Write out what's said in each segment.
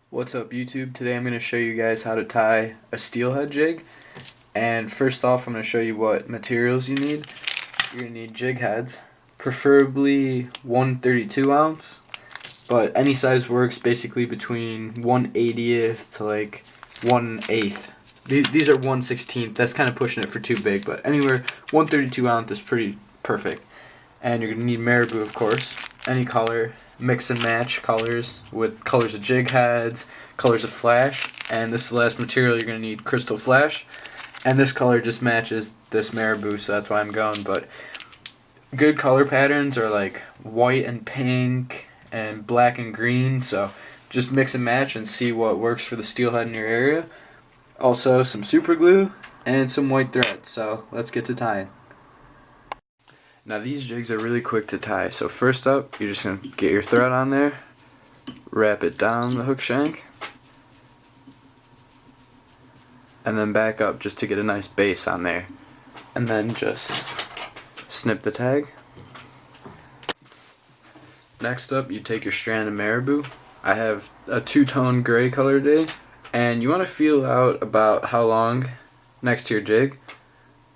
What's up YouTube? Today I'm going to show you guys how to tie a steelhead jig. And first off, I'm going to show you what materials you need. You're going to need jig heads, preferably 1/32 ounce, but any size works, basically between 1/80th to like 1/8. These are 1/16. That's kind of pushing it for too big, but anywhere 1/32 ounce is pretty perfect. And you're going to need marabou, of course, any color, mix and match colors with colors of jig heads, colors of flash, and this is the last material you're going to need, crystal flash, and this color just matches this marabou, so that's why I'm going. But good color patterns are like white and pink and black and green, so just mix and match and see what works for the steelhead in your area. Also some super glue and some white thread, so let's get to tying. Now these jigs are really quick to tie, so first up you're just going to get your thread on there, wrap it down the hook shank, and then back up just to get a nice base on there, and then just snip the tag. Next up you take your strand of marabou. I have a two-tone gray color today, and you want to feel out about how long next to your jig.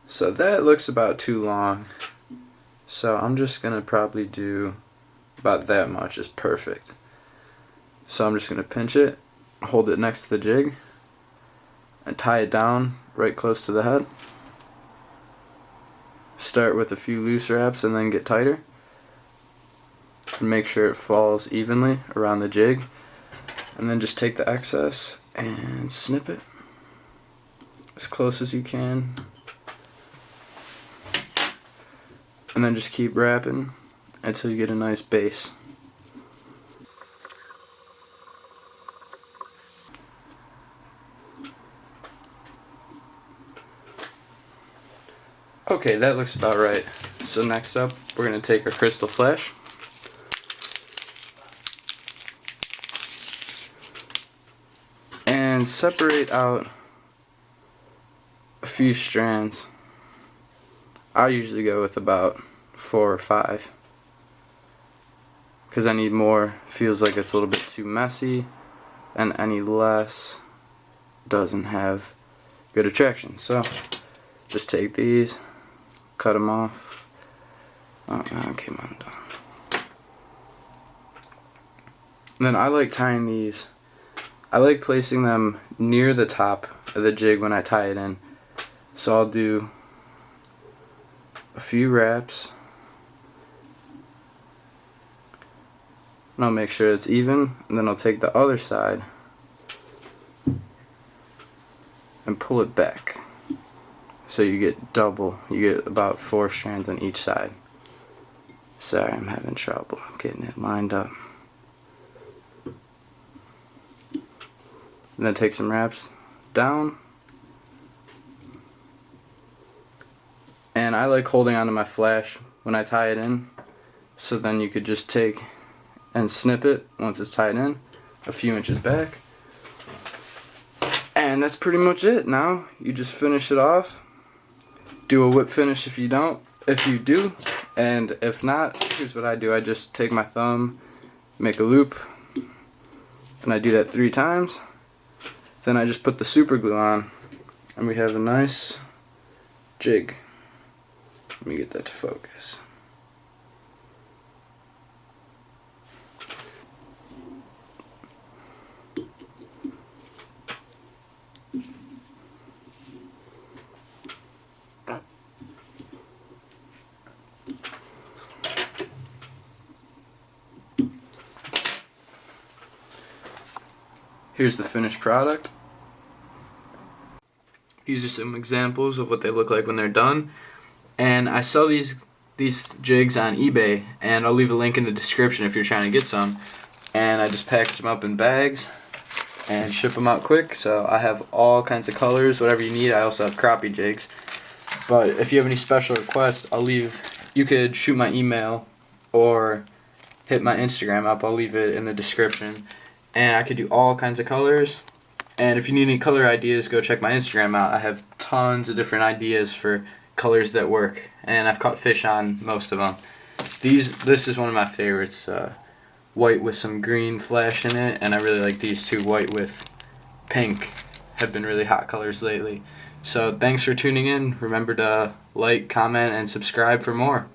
So that looks about too long. So I'm just going to probably do about that much is perfect. So I'm just going to pinch it, hold it next to the jig, and tie it down right close to the head. Start with a few loose wraps and then get tighter. And make sure it falls evenly around the jig. And then just take the excess and snip it as close as you can. And then just keep wrapping until you get a nice base. Okay, that looks about right. So next up, we're going to take our crystal flash. And separate out a few strands. I usually go with about 4 or 5 because I need more. Feels like it's a little bit too messy, and any less doesn't have good attraction. So just take these, cut them off. Oh, okay, I'm done. And then I like tying these. I like placing them near the top of the jig when I tie it in. So I'll do a few wraps, and I'll make sure it's even, and then I'll take the other side and pull it back so you get double. You get about 4 strands on each side. Sorry, I'm having trouble getting it lined up. And then take some wraps down. And I like holding onto my flash when I tie it in, so then you could just take and snip it once it's tied in a few inches back. And that's pretty much it. Now you just finish it off. Do a whip finish if you do, and if not, here's what I do. I just take my thumb, make a loop, and I do that 3 times. Then I just put the super glue on, and we have a nice jig. Let me get that to focus. Here's the finished product. These are some examples of what they look like when they're done. And I sell these jigs on eBay, and I'll leave a link in the description if you're trying to get some. And I just package them up in bags and ship them out quick. So I have all kinds of colors, whatever you need. I also have crappie jigs. But if you have any special requests, you could shoot my email or hit my Instagram up. I'll leave it in the description. And I could do all kinds of colors. And if you need any color ideas, go check my Instagram out. I have tons of different ideas for colors that work, and I've caught fish on most of them. This is one of my favorites. white with some green flash in it, and I really like these two, white with pink, have been really hot colors lately. So thanks for tuning in. Remember to like, comment, and subscribe for more.